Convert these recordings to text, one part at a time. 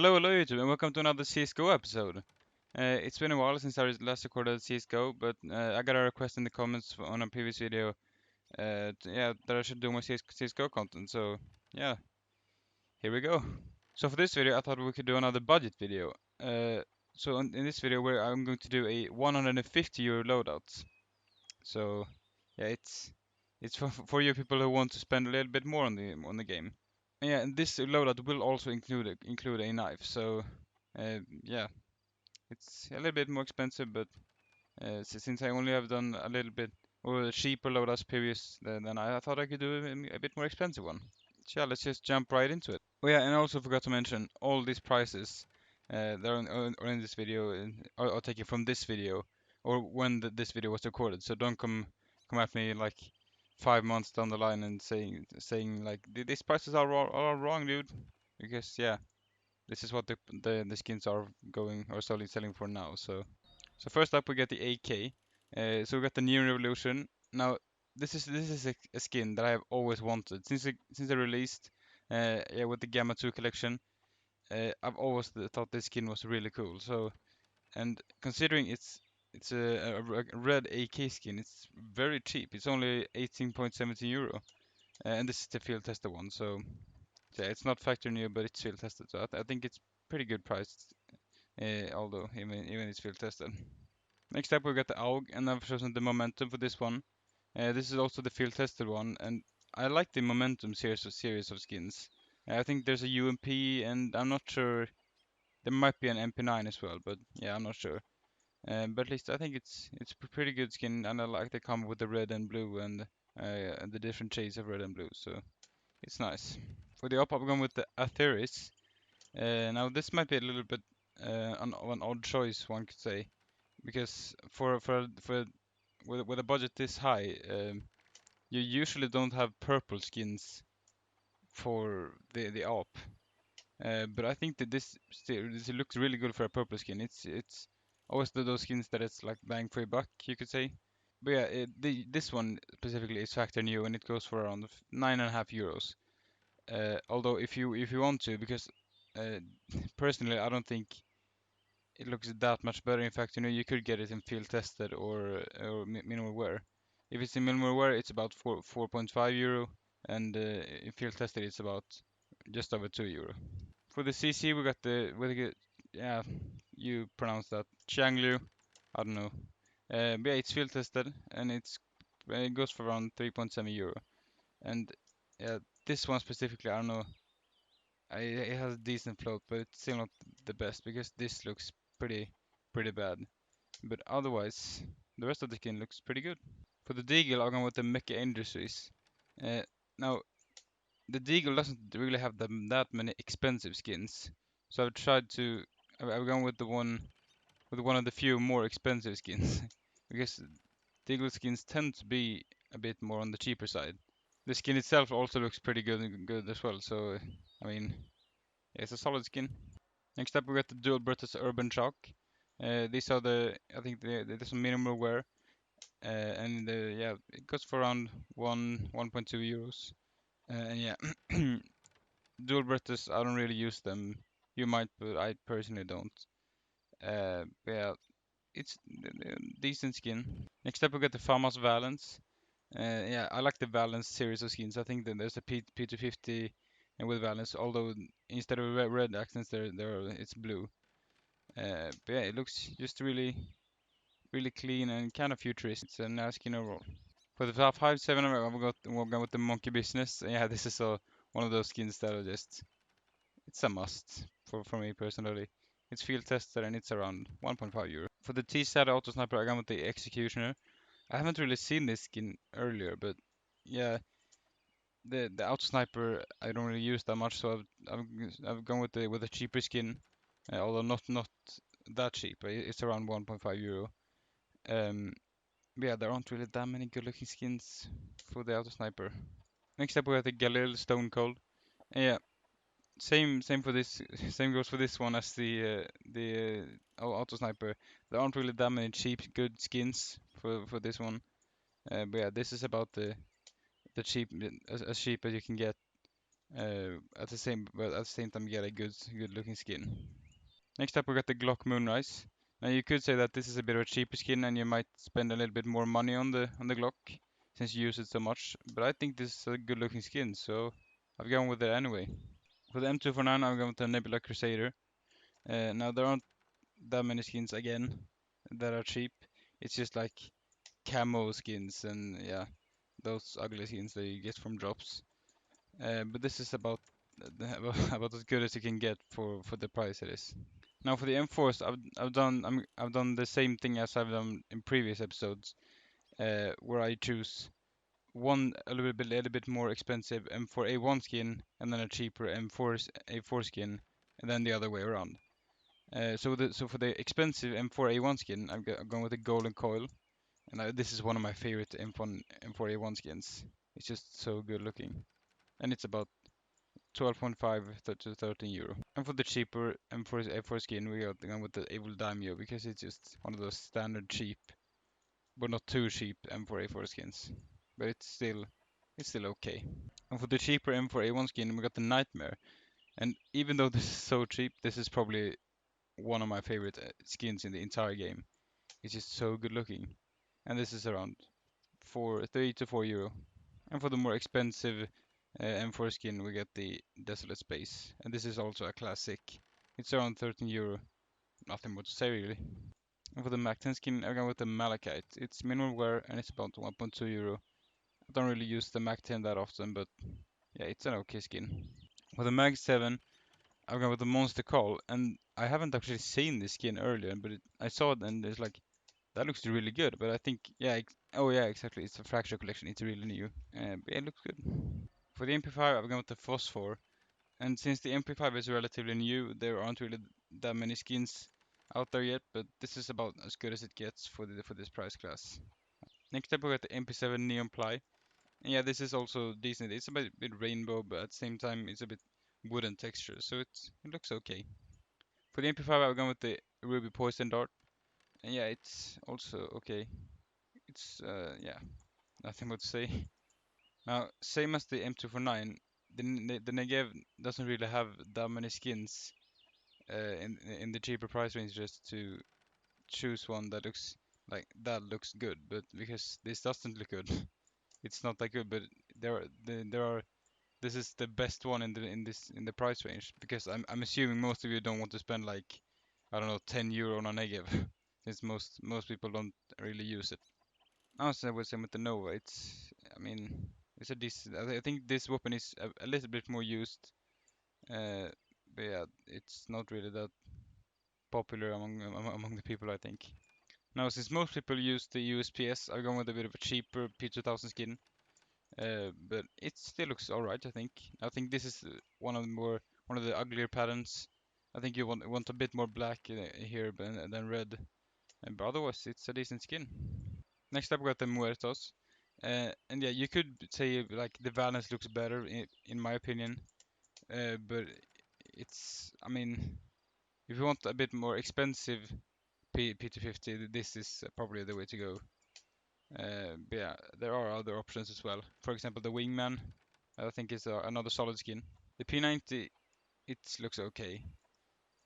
Hello YouTube, and welcome to another CSGO episode. It's been a while since I last recorded CSGO, but I got a request in the comments on a previous video that I should do more CSGO content, so yeah, here we go. So for this video, I thought we could do another budget video. So in this video, I'm going to do a 150 euro loadout. So yeah, it's for you people who want to spend a little bit more on the game. Yeah, and this loadout will also include a knife. So yeah, it's a little bit more expensive, but since I only have done a little bit or cheaper loadouts previous, then I thought I could do a bit more expensive one. So yeah, let's just jump right into it. Oh yeah, and I also forgot to mention all these prices that are in this video are taken from this video or when this video was recorded. So don't come at me like 5 months down the line and saying like these prices are wrong, dude. Because yeah, this is what the skins are going or selling for now. So first up we get the AK. So we got the New Revolution. Now this is a skin that I have always wanted since they released. Yeah, with the Gamma 2 collection. I've always thought this skin was really cool. So and considering it's a red AK skin, it's very cheap. It's only 18.70 euro, and this is the field tested one. So yeah, it's not factory new, but it's field tested. So I think it's pretty good price, although even it's field tested. Next up we got the AUG, and I've chosen the Momentum for this one. This is also the field tested one, and I like the Momentum series of skins. I think there's a UMP, and I'm not sure. There might be an MP9 as well, but yeah, I'm not sure. But at least I think it's a pretty good skin, and I like the combo with the red and blue and the different shades of red and blue. So it's nice. For the op, I'm going with the ATHERIS. Now this might be a little bit an odd choice, one could say, because for with a budget this high, you usually don't have purple skins for the op. But I think that this looks really good for a purple skin. It's always those skins that it's like bang for a buck, you could say. But yeah, this one specifically is factor new, and it goes for around 9.5 euros. Although if you want to, because uh, personally I don't think it looks that much better. In fact, you could get it in field tested or minimal wear. If it's in minimal wear, it's about 4.5 euro, and in field tested, it's about just over 2 euro. For the CC, yeah, you pronounce that Changlu. I don't know. But yeah, it's field tested, and it goes for around 3.7 euro. And yeah, this one specifically, I don't know. It has a decent float, but it's still not the best because this looks pretty bad. But otherwise, the rest of the skin looks pretty good. For the Deagle, I'm going with the Mecha Industries. Uh, Now, the Deagle doesn't really have that many expensive skins, so I've gone with one of the few more expensive skins because Deagle skins tend to be a bit more on the cheaper side. The skin itself also looks pretty good as well. So I mean, yeah, it's a solid skin. Next up, we got the Dual Brutus Urban Shock. These are I think there's some minimal wear, and yeah, it goes for around 1.2 euros. And yeah, Dual Brutus, I don't really use them. You might, but I personally don't. But yeah, it's a decent skin. Next up, we got the Famas Valence. Yeah, I like the Valence series of skins. I think that there's a P250 and with Valence, although instead of red accents, it's blue. But yeah, it looks just really clean and kind of futuristic. It's a nice skin overall. For the top 5-7, we'll go with the Monkey Business. Yeah, this is one of those skins that are just it's a must for me personally. It's field tested and it's around 1.5 euro. For the T-Sat Auto Sniper, I got with the Executioner. I haven't really seen this skin earlier, but yeah, the Auto Sniper I don't really use that much, so I've gone with a cheaper skin, although not that cheap. It's around 1.5 euro. Um, but yeah, there aren't really that many good-looking skins for the Auto Sniper. Next up we have the Galil Stone Cold. Yeah, same for this. Same goes for this one as the Auto Sniper. There aren't really that many cheap good skins for this one. But yeah, this is about the cheap as cheap as you can get. But at the same time get a good looking skin. Next up we got the Glock Moonrise. Now you could say that this is a bit of a cheaper skin and you might spend a little bit more money on the Glock since you use it so much, but I think this is a good looking skin, so I've gone with it anyway. For the M249 I'm going with the Nebula Crusader. Now there aren't that many skins again that are cheap. It's just like camo skins and yeah, those ugly skins that you get from drops. But this is about about as good as you can get for the price it is. Now for the M4s, I've done the same thing as I've done in previous episodes, where I choose one little bit more expensive M4A1 skin and then a cheaper A4 skin, and then the other way around. So for the expensive M4A1 skin, I'm going with the Golden Coil, and this is one of my favorite M4A1 skins. It's just so good looking, and it's about 12.5 to 13 euro. And for the cheaper M4 skin, we got the one with the Evil Daimyo because it's just one of those standard cheap, but not too cheap M4A4 skins. But it's still okay. And for the cheaper M4A1 skin, we got the Nightmare. And even though this is so cheap, this is probably one of my favorite skins in the entire game. It's just so good looking. And this is around 3 to 4 euro. And for the more expensive M4 skin, we get the Desolate Space. And this is also a classic. It's around 13 euro. Nothing more to say really. And for the Mac 10 skin, I go with the Malachite. It's minimal wear and it's about 1.2 euro. I don't really use the Mac 10 that often, but yeah, it's an okay skin. For the Mag 7, I've gone with the Monster Call, and I haven't actually seen this skin earlier, but I saw it and it's like, that looks really good. But I think, yeah, oh yeah, exactly, it's a Fraxel collection, it's really new. But yeah, it looks good. For the MP5, I've gone with the Phosphor, and since the MP5 is relatively new, there aren't really that many skins out there yet, but this is about as good as it gets for this price class. Next up we got the MP7 Neon Ply. And yeah, this is also decent. It's a bit rainbow, but at the same time it's a bit wooden texture, so it looks okay. For the MP5 I've gone with the Ruby Poison Dart. And yeah, it's also okay. It's yeah, nothing more to say. Now, same as the M249, the Negev doesn't really have that many skins in the cheaper price range just to choose one that looks good. But because this doesn't look good, it's not that good. But there are this is the best one in the price range because I'm assuming most of you don't want to spend like I don't know 10 euro on a Negev since most people don't really use it. Also, I would say with the Nova, I mean, it's a decent. I think this weapon is a little bit more used, uh, but yeah, it's not really that popular among the people, I think. Now, since most people use the USPS, I've gone with a bit of a cheaper P2000 skin, but it still looks alright, I think. I think this is one of the uglier patterns. I think you want a bit more black here than red, but otherwise it's a decent skin. Next up, we got the Muertos. And yeah, you could say like the Valence looks better in my opinion, but I mean, if you want a bit more expensive P250, this is probably the way to go. But yeah, there are other options as well. For example, the Wingman, I think is another solid skin. The P90, it looks okay.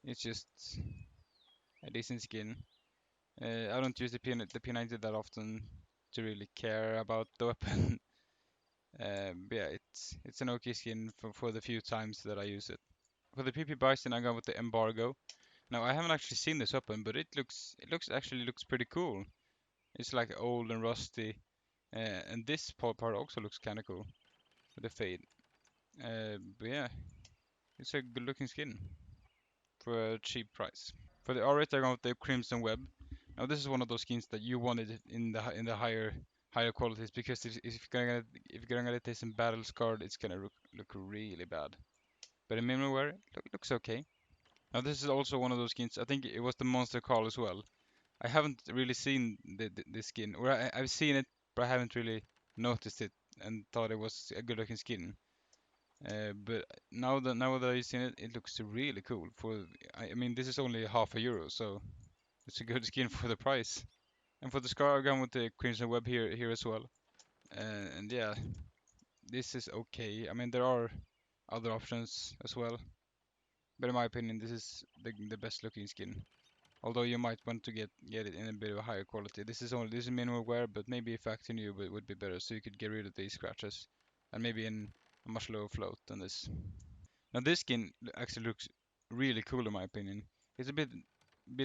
It's just a decent skin. I don't use the P90 that often to really care about the weapon. But yeah, it's an okay skin for the few times that I use it. For the PP Bison, I go with the Embargo. Now I haven't actually seen this weapon, but actually looks pretty cool. It's like old and rusty, and this part also looks kind of cool with the fade. But yeah, it's a good looking skin for a cheap price. For the R8, I go with the Crimson Web. Now this is one of those skins that you wanted in the higher qualities because if you're gonna get this in battle scarred, it's gonna look really bad. But in minimal wear, looks okay. Now this is also one of those skins. I think it was the Monster Call as well. I haven't really seen this skin, or I've seen it, but I haven't really noticed it and thought it was a good looking skin. But now that I've seen it, it looks really cool. I mean, this is only half a euro, so it's a good skin for the price. And for the scar, I've gone with the Crimson Web here as well. And yeah, this is okay. I mean, other options as well. But in my opinion, this is the best looking skin. Although you might want to get it in a bit of a higher quality. This is minimal wear, but maybe a factory new would be better, so you could get rid of these scratches, and maybe in a much lower float than this. Now this skin actually looks really cool in my opinion. It's a bit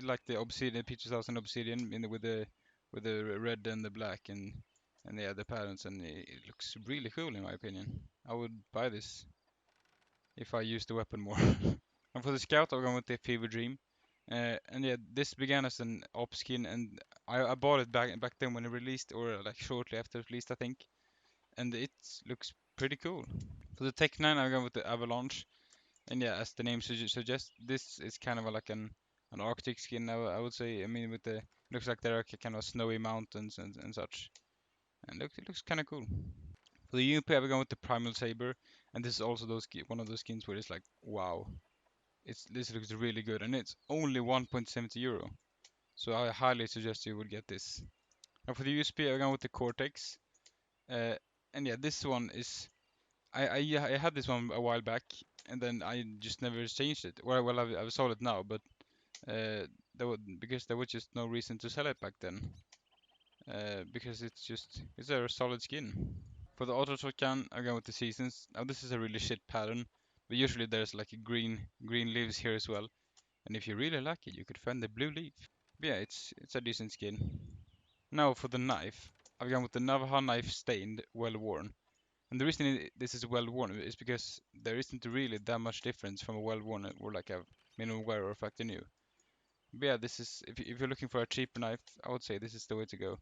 like the Obsidian P2000 Obsidian with the red and the black and yeah the patterns, and it looks really cool in my opinion. I would buy this if I used the weapon more. And for the scout, I'm going with the Fever Dream. And yeah, this began as an op skin, and I bought it back then when it released, or like shortly after it released, I think. And it looks pretty cool. For the Tech 9, I'm going with the Avalanche. And yeah, as the name suggests, this is kind of like an Arctic skin, I would say. I mean, with the looks like there are kind of snowy mountains and such, and it looks kind of cool. For the UMP, I'm going with the Primal Saber, and this is also one of those skins where it's like, wow, this looks really good, and it's only 1.70 euro. So I highly suggest you would get this. Now for the USP, I'm going with the Cortex, uh, and yeah, this one is I had this one a while back, and then I just never changed it. Well, I've sold it now, but because there was just no reason to sell it back then. Because it's a solid skin. For the auto shotgun, I'm going with the seasons. Now this is a really shit pattern, but usually there's like a green leaves here as well. And if you really like it, you could find the blue leaf. But yeah, it's a decent skin. Now for the knife, I've gone with the Navaja knife stained, well worn. And the reason this is well worn is because there isn't really that much difference from a well worn or like a minimum wear or factory new. But yeah, this is if you're looking for a cheaper knife, I would say this is the way to go.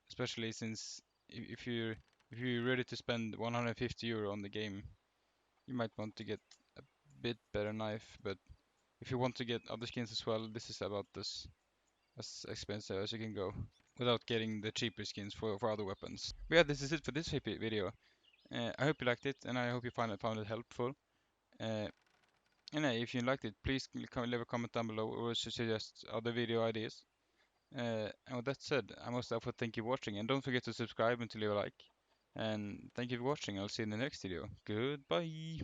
Especially since if you're if you're ready to spend 150 euro on the game, you might want to get a bit better knife. But if you want to get other skins as well, this is about as expensive as you can go without getting the cheaper skins for other weapons. But yeah, this is it for this video. I hope you liked it, and I hope you found it helpful. Uh, and if you liked it, please leave a comment down below or suggest other video ideas. And with that said, I must therefore thank you for watching, and don't forget to subscribe and to leave a like. And thank you for watching. I'll see you in the next video. Goodbye.